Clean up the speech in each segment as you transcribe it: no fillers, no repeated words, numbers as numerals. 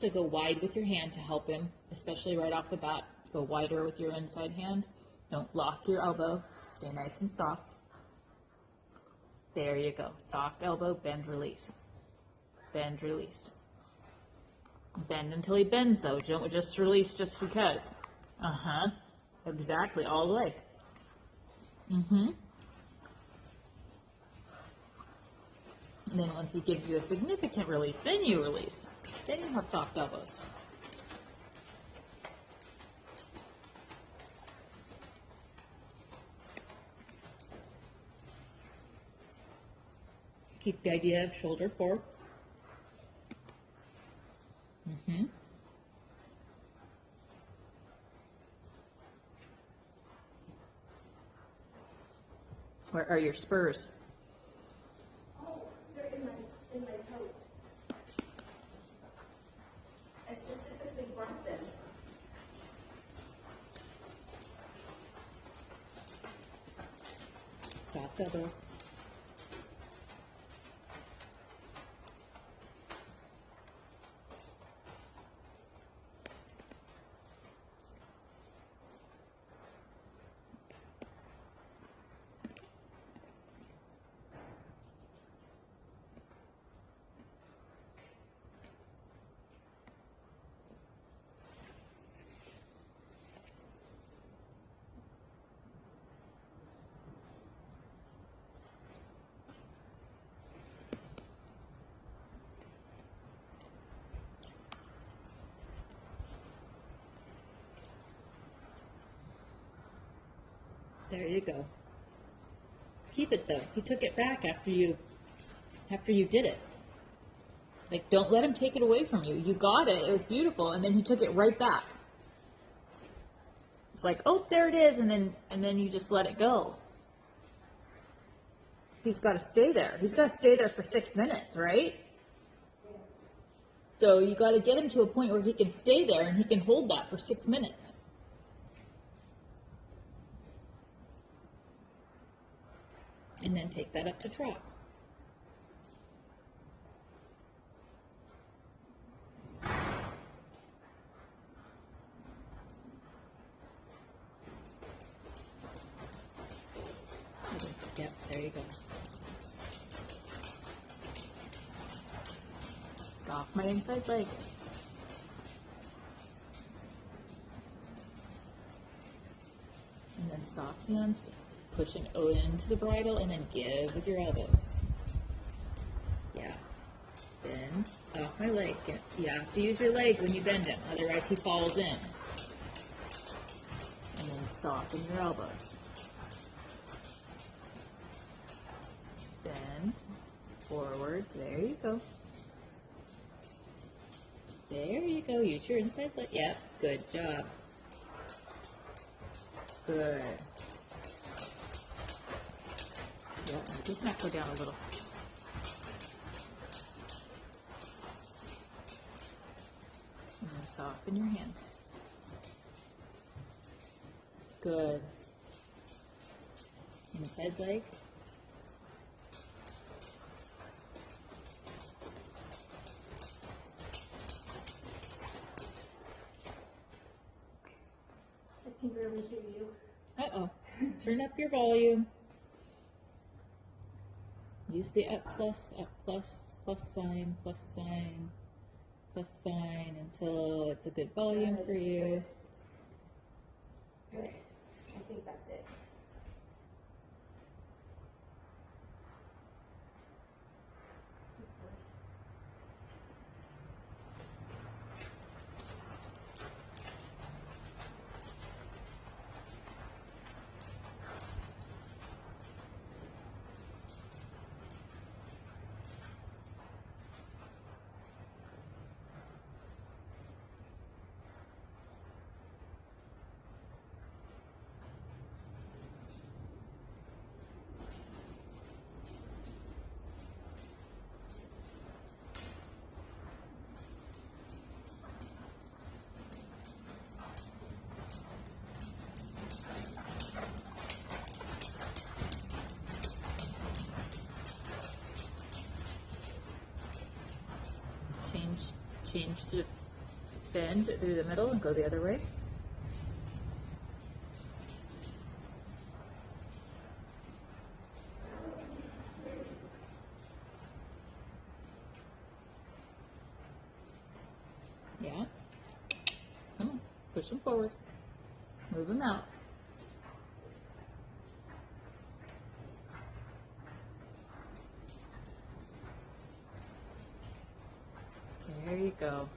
to go wide with your hand to help him, especially right off the bat. Go wider with your inside hand. Don't lock your elbow. Stay nice and soft. There you go. Soft elbow, bend, release. Bend, release. Bend until he bends, though. Don't just release just because. Uh-huh. Exactly. All the way. Mm-hmm. And then once he gives you a significant release, then you release. Then you have soft elbows. Keep the idea of shoulder forward. Mm-hmm. Where are your spurs? Oh, they're in my coat. I specifically brought them. Soft elbows. There you go. Keep it though. He took it back after you did it. Like, don't let him take it away from you. You got it. It was beautiful, and then he took it right back. It's like, oh, there it is, and then you just let it go. He's got to stay there. He's got to stay there for 6 minutes, right? So you got to get him to a point where he can stay there and he can hold that for 6 minutes. And then take that up to trot. Yep, there you go. Off my inside leg. And then soft hands, pushing into the bridle, and then give with your elbows. Yeah. Bend. Off my leg. You have to use your leg when you bend him, otherwise he falls in. And then soften your elbows. Bend. Forward. There you go. There you go. Use your inside leg. Yep. Good job. Good. Yeah, make his neck go down a little. And then soften your hands. Good. Inside leg. I can barely hear you. Uh-oh. Turn up your volume. Use the plus sign, plus sign until it's a good volume for you. Okay, I think that's it. Change to Bend through the middle and go the other way. Yeah. Come on. Push them forward. Move them out. There you go.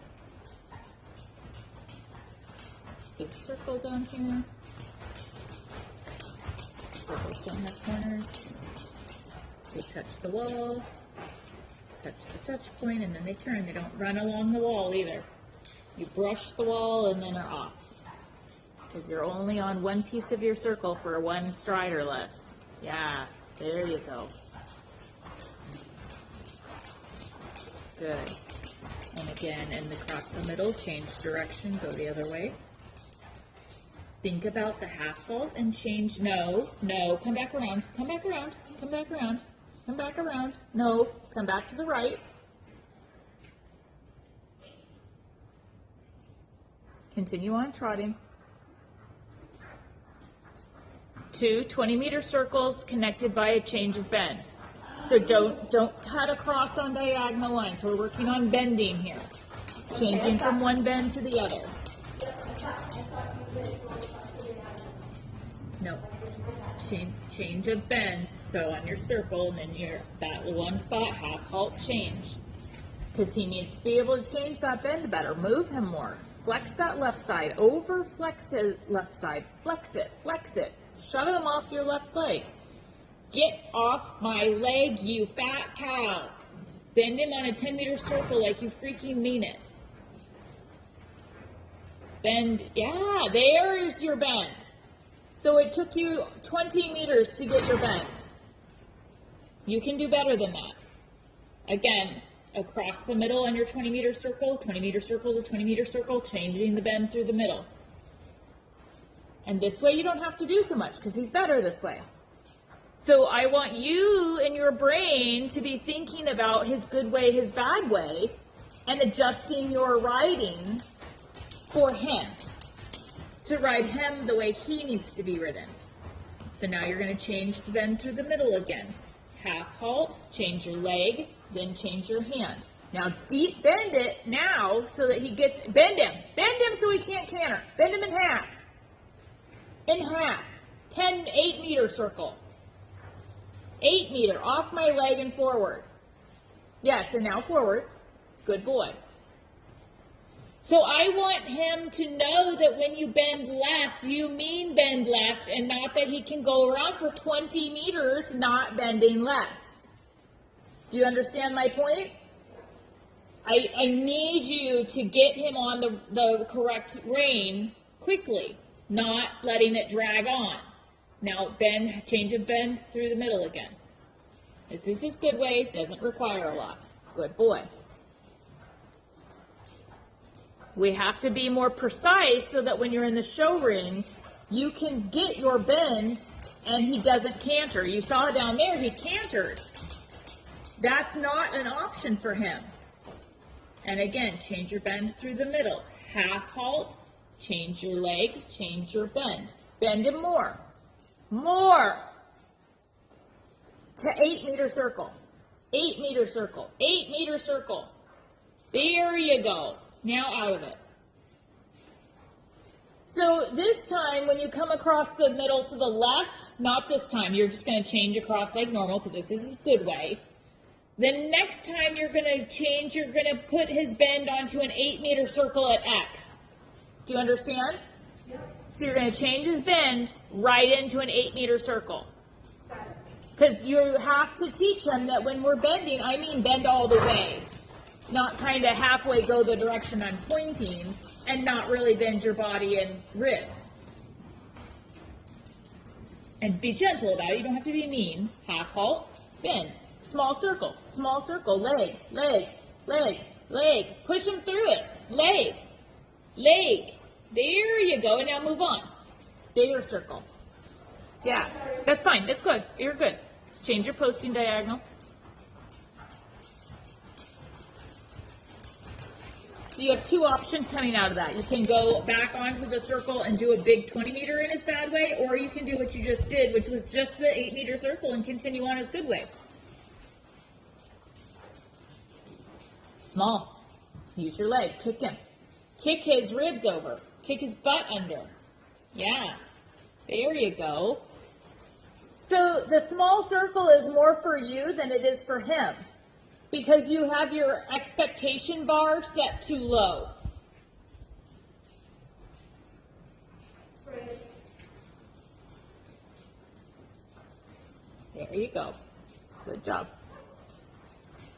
Big circle down here. Circles don't have corners. They touch the wall, touch the touch point, and then they turn. They don't run along the wall either. You brush the wall and then are off. Because you're only on one piece of your circle for one stride or less. Yeah, there you go. Good. And again, and across the middle, change direction, go the other way. Think about the half vault and change. No, no, come back around, come back around, come back around, come back around. No, come back to the right. Continue on trotting. 2 20-meter circles connected by a change of bend. So don't cut across on diagonal lines. We're working on bending here. Changing from one bend to the other. No. Change of bend. So on your circle, and then you're that one spot, half halt change. Because he needs to be able to change that bend better. Move him more. Flex that left side. Over flex it left side. Flex it. Flex it. Shove him off your left leg. Get off my leg, you fat cow. Bend him on a 10-meter circle like you freaking mean it. Bend, yeah, there's your bend. So it took you 20 meters to get your bend. You can do better than that. Again, across the middle on your 20-meter circle, 20-meter circle to 20-meter circle, changing the bend through the middle. And this way you don't have to do so much because he's better this way. So I want you and your brain to be thinking about his good way, his bad way, and adjusting your riding for him, to ride him the way he needs to be ridden. So now you're going to change to bend through the middle again. Half halt, change your leg, then change your hand. Now deep bend it now so that he gets, bend him so he can't canter. Bend him in half. In half. 8-meter circle. 8 meter, off my leg and forward. Yes, and now forward. Good boy. So I want him to know that when you bend left, you mean bend left, and not that he can go around for 20 meters not bending left. Do you understand my point? I need you to get him on the correct rein quickly, not letting it drag on. Now bend, change of bend through the middle again. This is his good way, doesn't require a lot. Good boy. We have to be more precise so that when you're in the show ring, you can get your bend and he doesn't canter. You saw down there, he cantered. That's not an option for him. And again, change your bend through the middle. Half halt, change your leg, change your bend. Bend him more. More to 8-meter circle. 8-meter circle. 8-meter circle. There you go. Now out of it. So this time when you come across the middle to the left, not this time, you're just going to change across like normal because this is his good way. Then next time you're going to change, you're going to put his bend onto an 8-meter circle at X. Do you understand? Yep. So you're going to change his bend right into an 8-meter circle. Because you have to teach him that when we're bending, I mean bend all the way. Not kind of halfway go the direction I'm pointing and not really bend your body and ribs. And be gentle about it. You don't have to be mean. Half halt, bend. Small circle, leg, leg, leg, leg. Push him through it. Leg, leg. There you go. And now move on. Bigger circle. Yeah, that's fine. That's good. You're good. Change your posting diagonal. So you have two options coming out of that. You can go back onto the circle and do a big 20-meter in his bad way, or you can do what you just did, which was just the 8-meter circle and continue on his good way. Small. Use your leg. Kick him. Kick his ribs over. Kick his butt under. Yeah. There you go. So the small circle is more for you than it is for him, because you have your expectation bar set too low. There you go. Good job.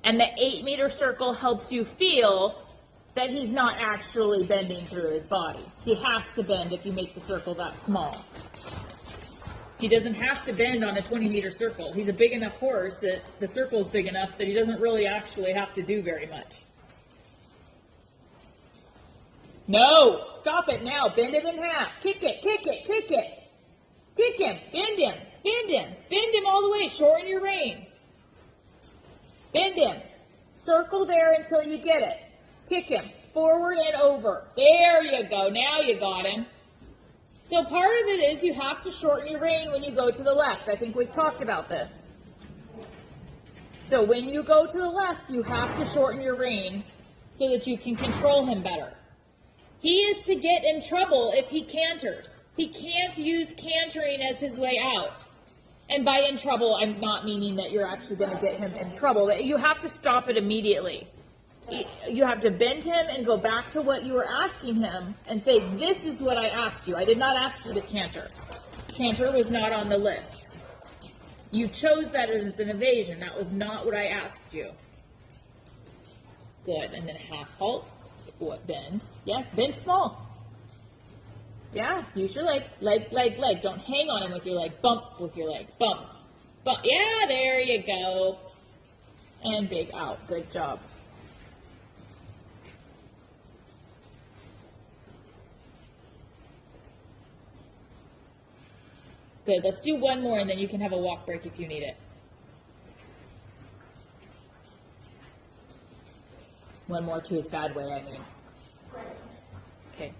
And the 8-meter circle helps you feel that he's not actually bending through his body. He has to bend if you make the circle that small. He doesn't have to bend on a 20-meter circle. He's a big enough horse that the circle is big enough that he doesn't really actually have to do very much. No, stop it now. Bend it in half. Kick it, kick it, kick it. Kick him, bend him, bend him. Bend him all the way. Shorten your rein. Bend him. Circle there until you get it. Kick him. Forward and over. There you go. Now you got him. So part of it is you have to shorten your rein when you go to the left. I think we've talked about this. So when you go to the left, you have to shorten your rein so that you can control him better. He is to get in trouble if he canters. He can't use cantering as his way out. And by in trouble, I'm not meaning that you're actually going to get him in trouble. You have to stop it immediately. You have to bend him and go back to what you were asking him and say, this is what I asked you. I did not ask you to canter. Canter was not on the list. You chose that as an evasion. That was not what I asked you. Good. And then half halt. What, bend? Yeah, bend small. Yeah, use your leg. Leg, leg, leg. Don't hang on him with your leg. Bump with your leg. Bump. Bump. Yeah, there you go. And big out. Good job. Good. Let's do one more, and then you can have a walk break if you need it. One more to his bad way, I mean. Okay.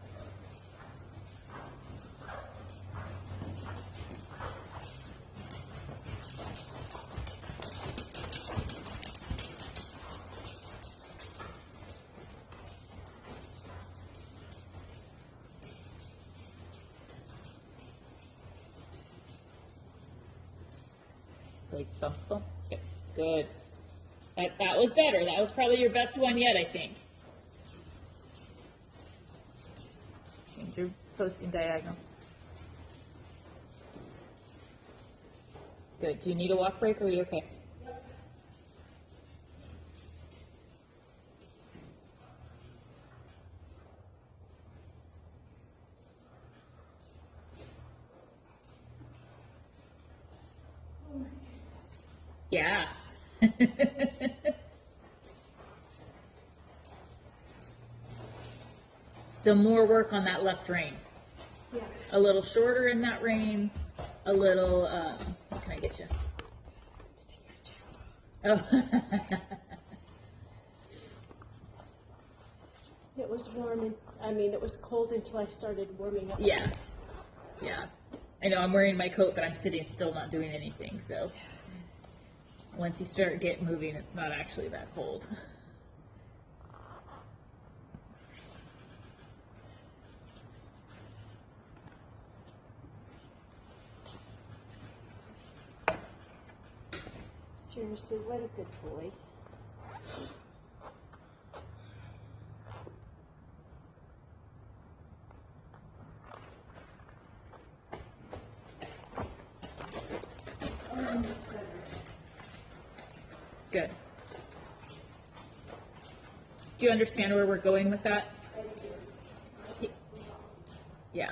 Like bump, bump. Good. That was better. That was probably your best one yet, I think. Change your posting diagonal. Good. Do you need a walk break or are you okay? Yeah. So more work on that left rein. Yeah. A little shorter in that rein. A little, what can I get you? Oh. It was warm, and it was cold until I started warming up. Yeah. Yeah. I know I'm wearing my coat, but I'm sitting still not doing anything, so. Once you start getting moving, it's not actually that cold. Seriously, what a good boy. Good. Do you understand where we're going with that? Yeah.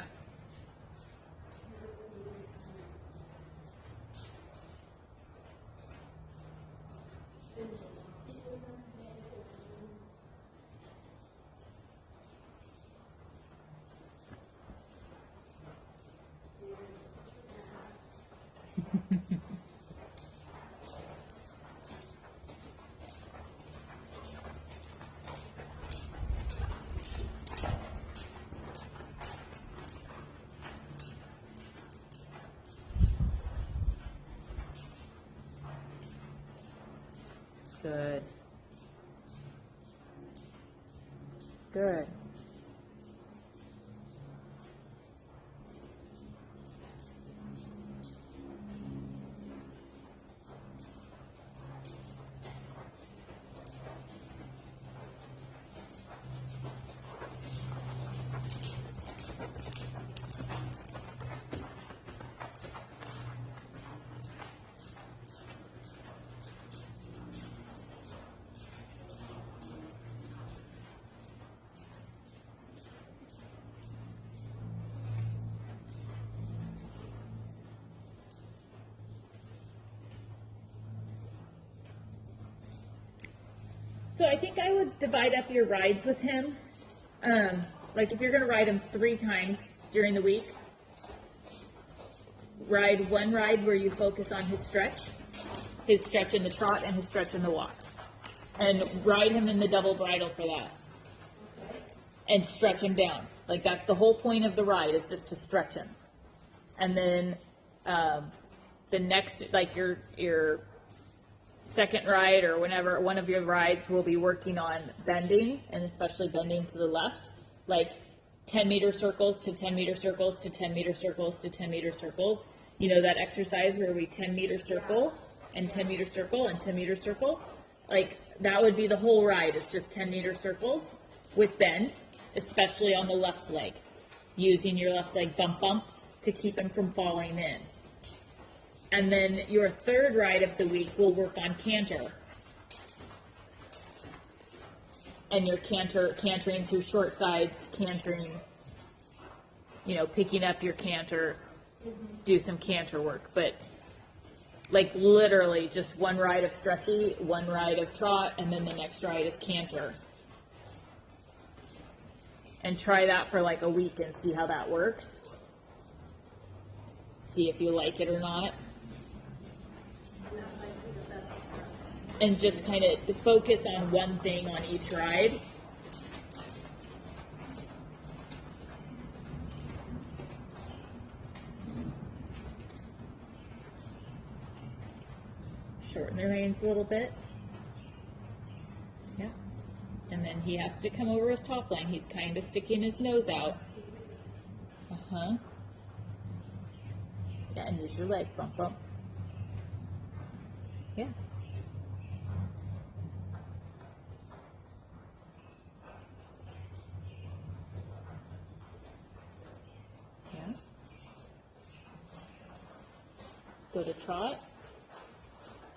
Good. Good. So I think I would divide up your rides with him. Like if you're going to ride him 3 times during the week, ride one ride where you focus on his stretch in the trot and his stretch in the walk. And ride him in the double bridle for that. And stretch him down. Like that's the whole point of the ride, is just to stretch him. And then the next, like your second ride or whenever one of your rides will be working on bending, and especially bending to the left, like 10-meter circles to 10-meter circles to 10-meter circles to 10-meter circles. You know that exercise where we 10-meter circle and 10-meter circle and 10-meter circle? Like that would be the whole ride, is just 10-meter circles with bend, especially on the left leg, using your left leg bump to keep him from falling in. And then your third ride of the week will work on canter. And you're cantering through short sides, cantering, picking up your canter, do some canter work. But like literally just one ride of stretchy, one ride of trot, and then the next ride is canter. And try that for like a week and see how that works. See if you like it or not. And just kind of focus on one thing on each ride. Shorten the reins a little bit. Yeah. And then he has to come over his top line. He's kind of sticking his nose out. Uh-huh. Yeah, and use your leg. Bump, bump. Yeah. Go to trot.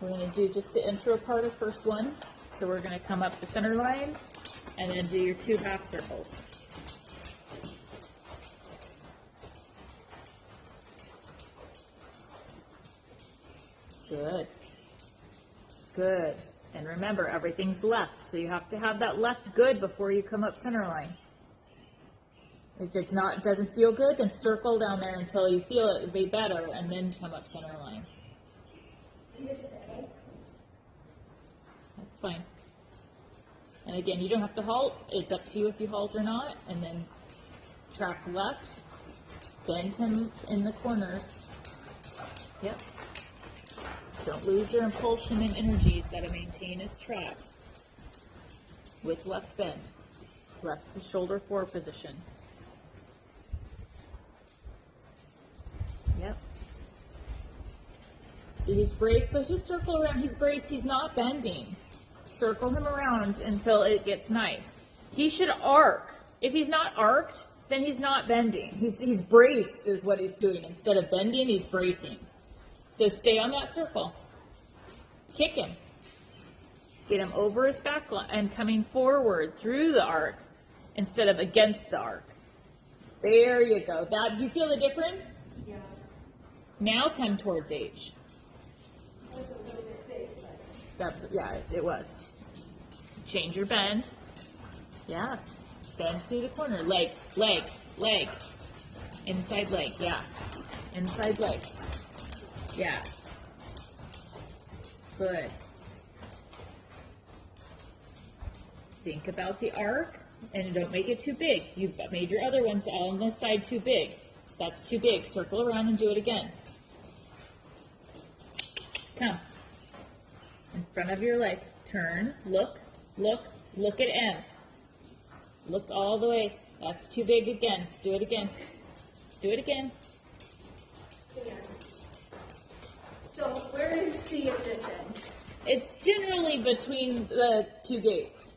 We're going to do just the intro part of first one. So we're going to come up the center line and then do your 2 half circles. Good. Good. And remember, everything's left. So you have to have that left good before you come up center line. If it's not, doesn't feel good, then circle down there until you feel it would be better, and then come up center line. That's fine. And again, you don't have to halt. It's up to you if you halt or not. And then track left, bend him in the corners. Yep. Don't lose your impulsion and energy. He's got to maintain his track with left bend, left shoulder forward position. Yep. See, he's braced, so just circle around. He's braced, he's not bending. Circle him around until it gets nice. He should arc. If he's not arced, then he's not bending. He's braced is what he's doing. Instead of bending, he's bracing. So stay on that circle. Kick him. Get him over his back line and coming forward through the arc instead of against the arc. There you go. That, do you feel the difference? Yeah. Now come towards H. That's, yeah, it was. Change your bend. Yeah. Bend through the corner. Leg, leg, leg. Inside leg, yeah. Inside leg. Yeah. Good. Think about the arc and don't make it too big. You've made your other ones on this side too big. That's too big. Circle around and do it again. Come. In front of your leg. Turn, look, look, look at M. Look all the way. That's too big again. Do it again. Do it again. So where is C at this end? It's generally between the two gates.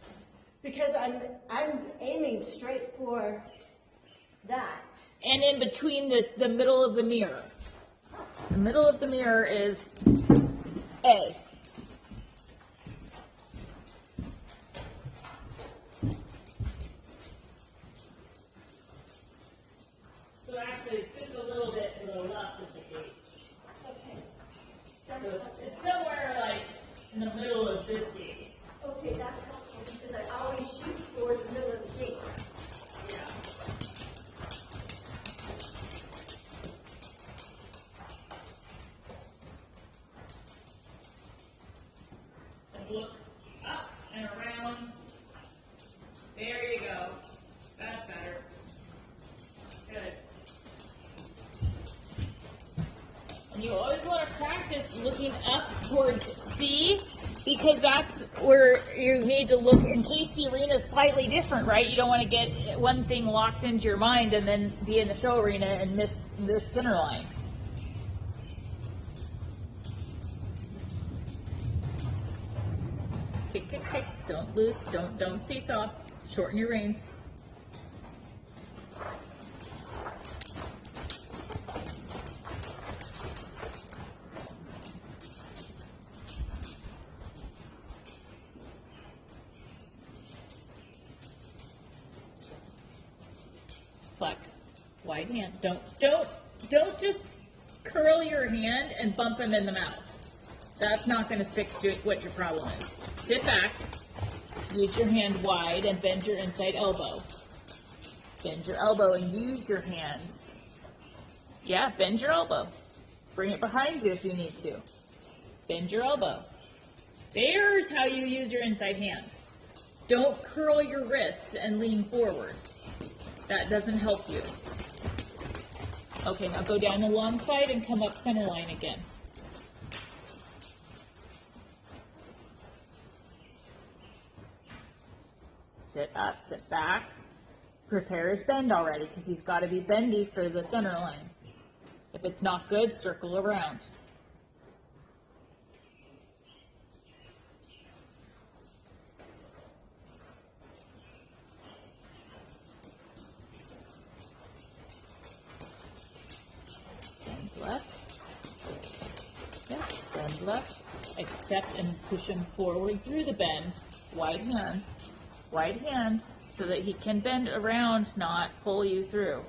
Because I'm aiming straight for that. And in between the middle of the mirror. The middle of the mirror is A. So actually, it's just a little bit to the left of the gate. Okay. So it's somewhere like in the middle of this gate. Okay, that's helpful because I always shoot for the middle of the gate. Yeah. And look up and around. There you go. That's better. Good. And you always want to practice looking up towards C because that's where you need to look in case the arena is slightly different, right? You don't want to get one thing locked into your mind and then be in the show arena and miss this center line. Kick, kick, kick. Don't lose. Don't seesaw. Shorten your reins. Flex. Wide hand. Don't just curl your hand and bump him in the mouth. That's not going to fix what your problem is. Sit back. Use your hand wide and bend your inside elbow. Bend your elbow and use your hand. Yeah, bend your elbow. Bring it behind you if you need to. Bend your elbow. There's how you use your inside hand. Don't curl your wrists and lean forward. That doesn't help you. Okay, now go down the long side and come up center line again. Sit up, sit back. Prepare his bend already because he's got to be bendy for the center line. If it's not good, circle around. Bend left. Yeah, bend left. Accept and push him forward through the bend. Wide hand, so that he can bend around, not pull you through.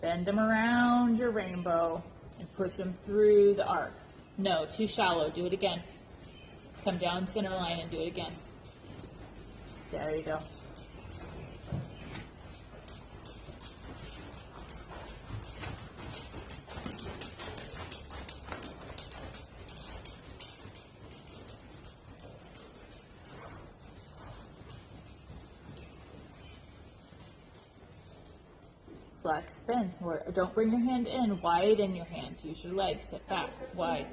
Bend him around your rainbow and push him through the arc. No, too shallow. Do it again. Come down center line and do it again. There you go. Flex, bend, or don't bring your hand in, widen your hand. Use your legs, sit back, wide.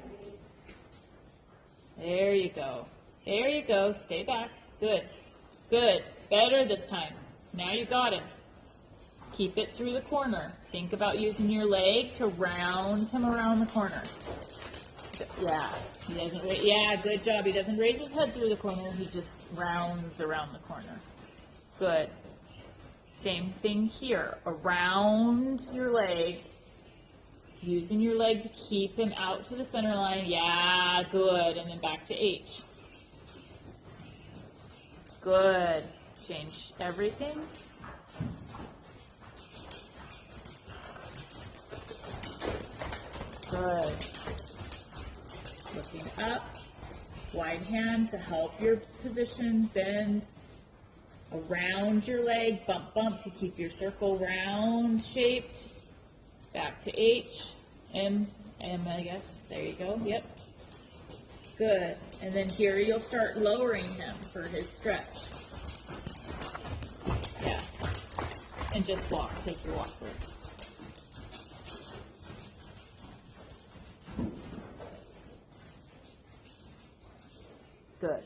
There you go. There you go. Stay back. Good. Good. Better this time. Now you got him. Keep it through the corner. Think about using your leg to round him around the corner. Yeah. He doesn't. Yeah. Good job. He doesn't raise his head through the corner. He just rounds around the corner. Good. Same thing here. Around your leg. Using your leg to keep him out to the center line. Yeah, good. And then back to H. Good. Change everything. Good. Looking up. Wide hand to help your position. Bend around your leg. Bump, bump to keep your circle round shaped. Back to H. M, I guess. There you go. Yep. Good. And then here you'll start lowering him for his stretch. Yeah. And just walk. Take your walk through. Good.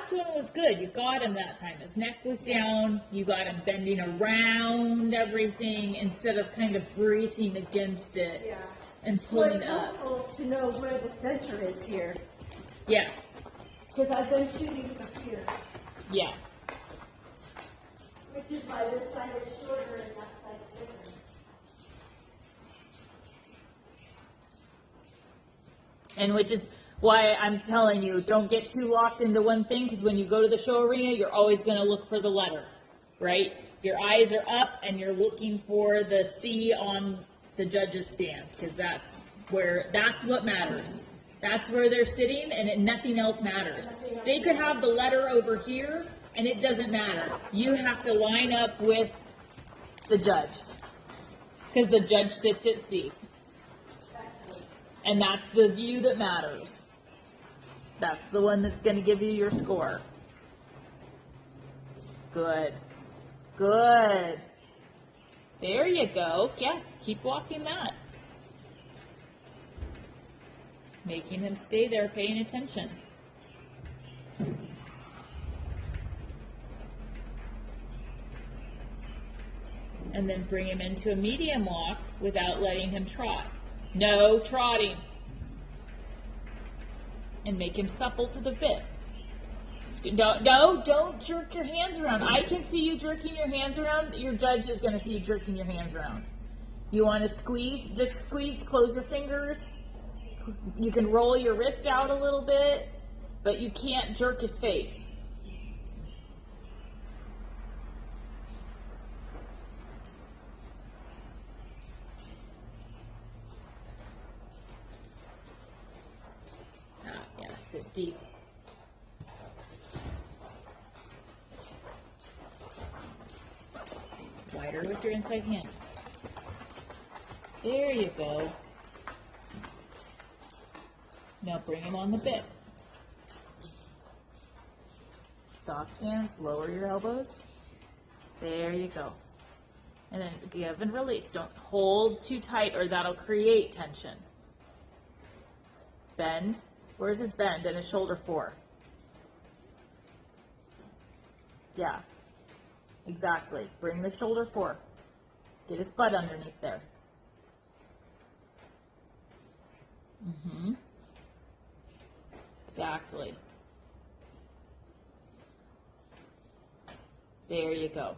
last one was good. You got him that time. His neck was down. You got him bending around everything instead of kind of bracing against it Yeah. and Well, pulling it's up. helpful to know where the center is here, Yeah, because I've been shooting from here, yeah. which is why this side is shorter and that side is bigger. And which is why I'm telling you, don't get too locked into one thing, because when you go to the show arena, you're always going to look for the letter, right? Your eyes are up and you're looking for the C on the judge's stand, because that's what matters. That's where they're sitting, and nothing else matters. They could have the letter over here, and it doesn't matter. You have to line up with the judge, because the judge sits at C. And that's the view that matters. That's the one that's going to give you your score. Good. Good. There you go. Yeah, keep walking that. Making him stay there, paying attention. And then bring him into a medium walk without letting him trot. No trotting. And make him supple to the bit. Don't jerk your hands around. I can see you jerking your hands around. Your judge is going to see you jerking your hands around. You want to squeeze? Just squeeze, close your fingers. You can roll your wrist out a little bit, but you can't jerk his face. Yeah, sit deep. Wider with your inside hand. There you go. Now bring him on the bit. Soft hands, lower your elbows. There you go. And then give and release. Don't hold too tight or that'll create tension. Bend. Where's his bend and his shoulder for? Yeah, exactly. Bring the shoulder for. Get his butt underneath there. Exactly. There you go.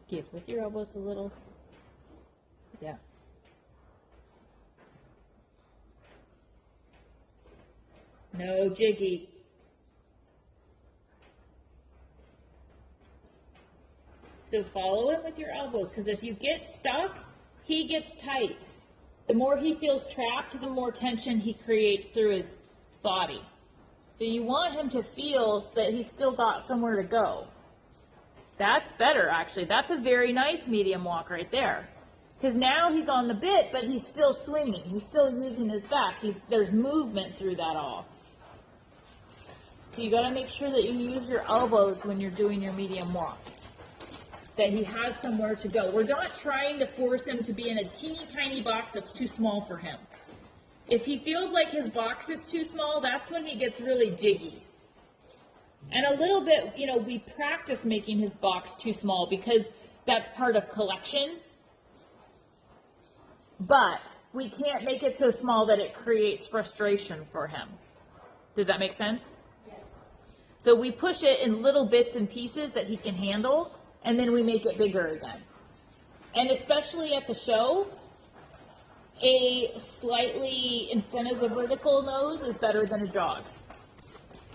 Give with your elbows a little. Yeah. No jiggy. So follow him with your elbows, because if you get stuck, he gets tight. The more he feels trapped, the more tension he creates through his body. So you want him to feel that he's still got somewhere to go. That's better, actually. That's a very nice medium walk right there. Because now he's on the bit, but he's still swinging. He's still using his back. There's movement through that all. So you got to make sure that you use your elbows when you're doing your medium walk. That he has somewhere to go. We're not trying to force him to be in a teeny tiny box that's too small for him. If he feels like his box is too small, that's when he gets really jiggy. And a little bit, we practice making his box too small because that's part of collection. But we can't make it so small that it creates frustration for him. Does that make sense? Yes. So we push it in little bits and pieces that he can handle, and then we make it bigger again. And especially at the show, a slightly in front of the vertical nose is better than a jog.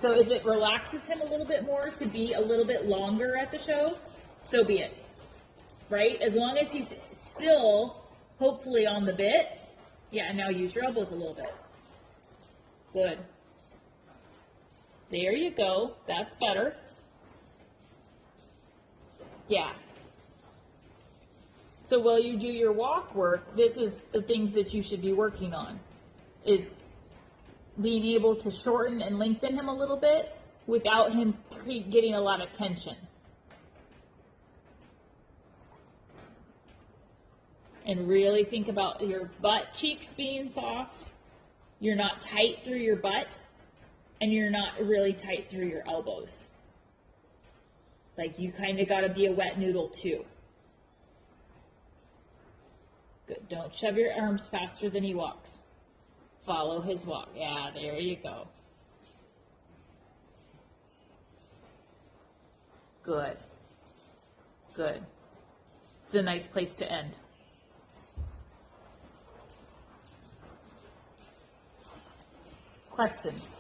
So if it relaxes him a little bit more to be a little bit longer at the show, so be it. Right? As long as he's still hopefully on the bit. Yeah, and now use your elbows a little bit. Good. There you go. That's better. Yeah. So while you do your walk work, this is the things that you should be working on. Is being able to shorten and lengthen him a little bit without him getting a lot of tension. And really think about your butt cheeks being soft. You're not tight through your butt, and you're not really tight through your elbows. Like, you kind of got to be a wet noodle too. Good. Don't shove your arms faster than he walks. Follow his walk. Yeah, there you go. Good. Good. It's a nice place to end. Questions?